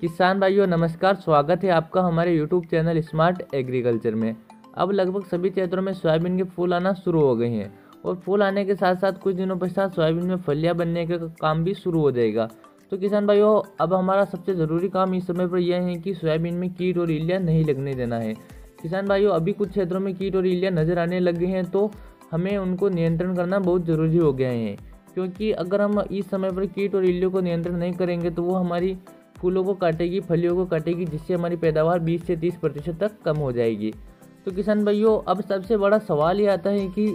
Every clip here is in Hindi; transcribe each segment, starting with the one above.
किसान भाइयों नमस्कार, स्वागत है आपका हमारे YouTube चैनल स्मार्ट एग्रीकल्चर में। अब लगभग सभी क्षेत्रों में सोयाबीन के फूल आना शुरू हो गए हैं और फूल आने के साथ साथ कुछ दिनों पश्चात सोयाबीन में फलियां बनने का काम भी शुरू हो जाएगा। तो किसान भाइयों, अब हमारा सबसे ज़रूरी काम इस समय पर यह है कि सोयाबीन में कीट और इल्लियाँ नहीं लगने देना है। किसान भाइयों, अभी कुछ क्षेत्रों में कीट और इल्लियाँ नज़र आने लग गए हैं, तो हमें उनको नियंत्रण करना बहुत ज़रूरी हो गया है, क्योंकि अगर हम इस समय पर कीट और इल्लियों को नियंत्रण नहीं करेंगे तो वो हमारी फूलों को काटेगी, फलियों को काटेगी, जिससे हमारी पैदावार 20 से 30% तक कम हो जाएगी। तो किसान भाइयों, अब सबसे बड़ा सवाल ये आता है कि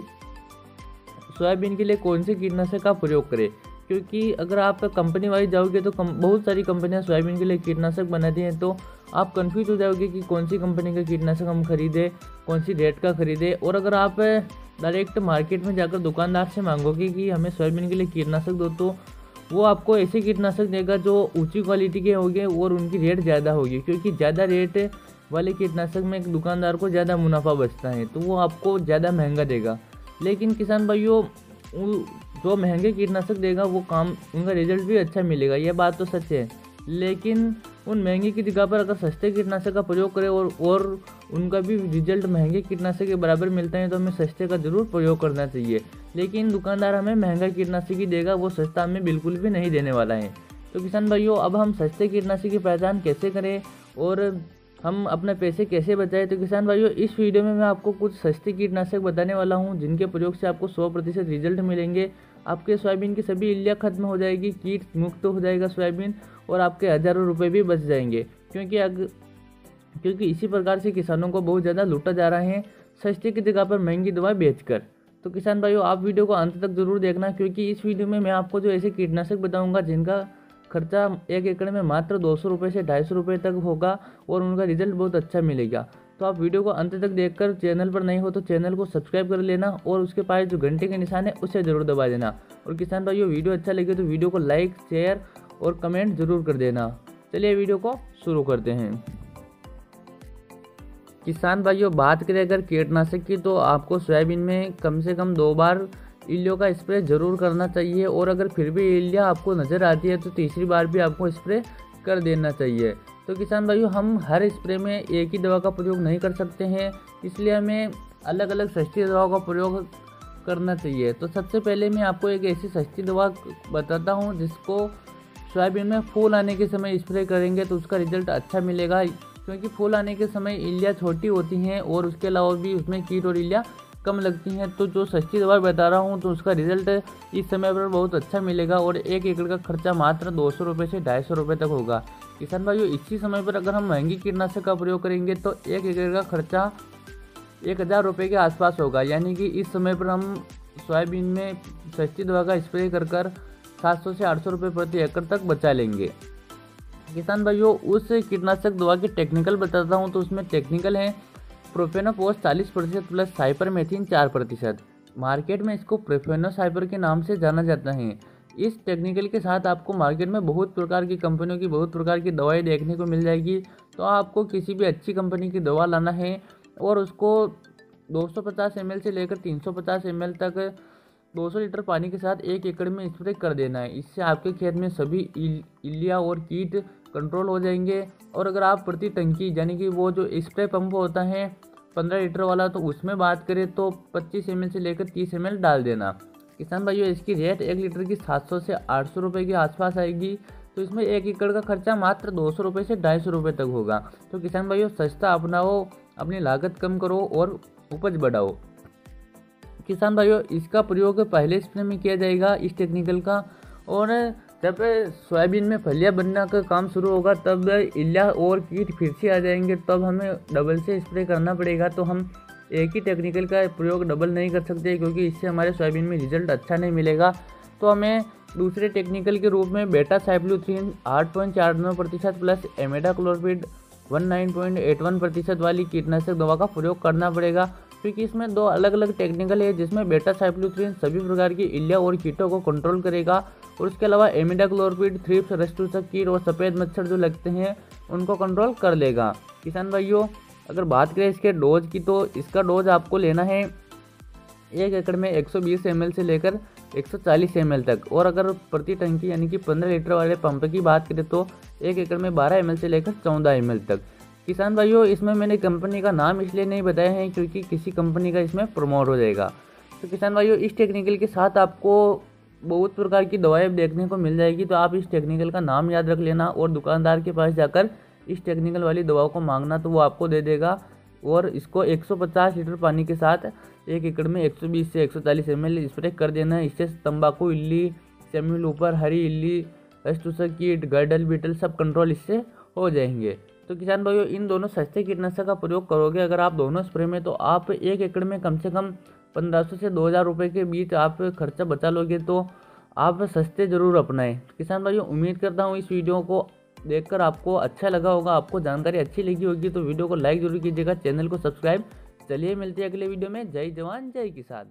सोयाबीन के लिए कौन से कीटनाशक का प्रयोग करें, क्योंकि अगर आप कंपनी वाइज जाओगे तो बहुत सारी कंपनियां सोयाबीन के लिए कीटनाशक बनाती हैं, तो आप कंफ्यूज हो जाओगे कि कौन सी कंपनी का कीटनाशक हम खरीदें, कौन सी रेट का खरीदें। और अगर आप डायरेक्ट मार्केट में जाकर दुकानदार से मांगोगे कि हमें सोयाबीन के लिए कीटनाशक दो, तो वो आपको ऐसे कीटनाशक देगा जो ऊंची क्वालिटी के होंगे और उनकी रेट ज़्यादा होगी, क्योंकि ज़्यादा रेट वाले कीटनाशक में एक दुकानदार को ज़्यादा मुनाफा बचता है, तो वो आपको ज़्यादा महंगा देगा। लेकिन किसान भाइयों, जो महंगे कीटनाशक देगा वो काम, उनका रिजल्ट भी अच्छा मिलेगा, यह बात तो सच है। लेकिन उन महंगे की जगह पर अगर सस्ते कीटनाशक का प्रयोग करें और उनका भी रिजल्ट महंगे कीटनाशक के बराबर मिलता है, तो हमें सस्ते का ज़रूर प्रयोग करना चाहिए। लेकिन दुकानदार हमें महंगा कीटनाशक ही देगा, वो सस्ता हमें बिल्कुल भी नहीं देने वाला है। तो किसान भाइयों, अब हम सस्ते कीटनाशक की पहचान कैसे करें और हम अपने पैसे कैसे बचाएं? तो किसान भाइयों, इस वीडियो में मैं आपको कुछ सस्ते कीटनाशक बताने वाला हूं, जिनके प्रयोग से आपको 100% रिजल्ट मिलेंगे। आपके सोयाबीन की सभी इल्लियाँ खत्म हो जाएगी, कीट मुक्त हो जाएगा सोयाबीन, और आपके हज़ारों रुपये भी बच जाएंगे। क्योंकि इसी प्रकार से किसानों को बहुत ज़्यादा लूटा जा रहा है, सस्ते की जगह पर महंगी दवा बेचकर। तो किसान भाइयों, आप वीडियो को अंत तक जरूर देखना, क्योंकि इस वीडियो में मैं आपको जो ऐसे कीटनाशक बताऊंगा जिनका खर्चा 1 एकड़ में मात्र 200 रुपये से 250 रुपये तक होगा और उनका रिजल्ट बहुत अच्छा मिलेगा। तो आप वीडियो को अंत तक देखकर, चैनल पर नए हो तो चैनल को सब्सक्राइब कर लेना और उसके पास जो घंटे के निशान है उसे जरूर दबा देना। और किसान भाइयों, वीडियो अच्छा लगे तो वीडियो को लाइक, शेयर और कमेंट जरूर कर देना। चलिए वीडियो को शुरू करते हैं। किसान भाइयों, बात करें अगर कीटनाशक की, तो आपको सोयाबीन में कम से कम 2 बार इल्लियों का स्प्रे जरूर करना चाहिए, और अगर फिर भी इल्लियाँ आपको नज़र आती है तो तीसरी बार भी आपको स्प्रे कर देना चाहिए। तो किसान भाइयों, हम हर स्प्रे में एक ही दवा का प्रयोग नहीं कर सकते हैं, इसलिए हमें अलग अलग सस्ती दवाओं का प्रयोग करना चाहिए। तो सबसे पहले मैं आपको एक ऐसी सस्ती दवा बताता हूँ जिसको सोयाबीन में फूल आने के समय स्प्रे करेंगे तो उसका रिजल्ट अच्छा मिलेगा, क्योंकि फूल आने के समय इल्लियाँ छोटी होती हैं और उसके अलावा भी उसमें कीट और इल्लियाँ कम लगती हैं। तो जो सस्ती दवा बता रहा हूँ तो उसका रिजल्ट इस समय पर बहुत अच्छा मिलेगा और 1 एकड़ का खर्चा मात्र 200 रुपये से 250 रुपये तक होगा। किसान भाइयों, इसी समय पर अगर हम महंगी कीटनाशक का प्रयोग करेंगे तो 1 एकड़ का खर्चा 1000 रुपये के आसपास होगा। यानी कि इस समय पर हम सोयाबीन में सस्ती दवा का स्प्रे कर 700 से 800 रुपये प्रति एकड़ तक बचा लेंगे। किसान भाइयों, उस कीटनाशक दवा की टेक्निकल बताता हूँ, तो उसमें टेक्निकल है प्रोफेनोफॉस 40% प्लस साइपरमेथ्रिन 4%। मार्केट में इसको प्रोफेनोसाइपर के नाम से जाना जाता है। इस टेक्निकल के साथ आपको मार्केट में बहुत प्रकार की कंपनियों की बहुत प्रकार की दवाएं देखने को मिल जाएगी। तो आपको किसी भी अच्छी कंपनी की दवा लाना है और उसको 250 ml से लेकर 350 ml तक 200 लीटर पानी के साथ 1 एकड़ में स्प्रे कर देना है। इससे आपके खेत में सभी इल्लियाँ और कीट कंट्रोल हो जाएंगे। और अगर आप प्रति टंकी, यानी कि वो जो स्प्रे पंप होता है 15 लीटर वाला, तो उसमें बात करें तो 25 ml से लेकर 30 ml डाल देना। किसान भाइयों, इसकी रेट 1 लीटर की 700 से 800 रुपये के आसपास आएगी। तो इसमें 1 एकड़ का खर्चा मात्र 200 रुपये से 250 रुपये तक होगा। तो किसान भाइयों, सस्ता अपनाओ, अपनी लागत कम करो और उपज बढ़ाओ। किसान भाइयों, इसका प्रयोग पहले स्प्रे में किया जाएगा इस टेक्निकल का, और जब सोयाबीन में फलियां बनने का काम शुरू होगा तब इल्लियाँ और कीट फिर से आ जाएंगे, तब हमें डबल से स्प्रे करना पड़ेगा। तो हम एक ही टेक्निकल का प्रयोग डबल नहीं कर सकते, क्योंकि इससे हमारे सोयाबीन में रिजल्ट अच्छा नहीं मिलेगा। तो हमें दूसरे टेक्निकल के रूप में बेटा साइक्लोथ्रिन 8.49% प्लस एमिडाक्लोप्रिड 19.81% वाली कीटनाशक दवा का प्रयोग करना पड़ेगा, क्योंकि इसमें 2 अलग अलग टेक्निकल है, जिसमें बेटा साइक्लोथ्रिन सभी प्रकार की इल्लियाँ और कीटों को कंट्रोल करेगा, और उसके अलावा एमिडाक्लोप्रिड थ्रिप्स, रस्ट कीट और सफ़ेद मच्छर जो लगते हैं उनको कंट्रोल कर लेगा। किसान भाइयों, अगर बात करें इसके डोज की, तो इसका डोज आपको लेना है 1 एकड़ में 120 ml से लेकर 140 ml तक। और अगर प्रति टंकी यानी कि 15 लीटर वाले पंप की बात करें तो 1 एकड़ में 12 ml से लेकर 14 ml तक। किसान भाइयों, इसमें मैंने कंपनी का नाम इसलिए नहीं बताया है क्योंकि किसी कंपनी का इसमें प्रमोट हो जाएगा। तो किसान भाइयों, इस टेक्निकल के साथ आपको बहुत प्रकार की दवाएं देखने को मिल जाएगी, तो आप इस टेक्निकल का नाम याद रख लेना और दुकानदार के पास जाकर इस टेक्निकल वाली दवाओं को मांगना, तो वो आपको दे देगा। और इसको 150 लीटर पानी के साथ 1 एकड़ में 120 से 140 ml स्प्रे कर देना है। इससे तंबाकू इल्ली, सेम्यूल ऊपर, हरी इल्ली, अष्टूषक कीट, गर्डल बीटल सब कंट्रोल इससे हो जाएंगे। तो किसान भाइयों, इन दोनों सस्ते कीटनाशक का प्रयोग करोगे अगर आप दोनों स्प्रे में, तो आप 1 एकड़ में कम से कम 1500 से 2000 रुपये के बीच आप खर्चा बचा लोगे। तो आप सस्ते जरूर अपनाएं। किसान भाइयों, उम्मीद करता हूँ इस वीडियो को देखकर आपको अच्छा लगा होगा, आपको जानकारी अच्छी लगी होगी। तो वीडियो को लाइक जरूर कीजिएगा, चैनल को सब्सक्राइब। चलिए मिलते हैं अगले वीडियो में। जय जवान जय किसान।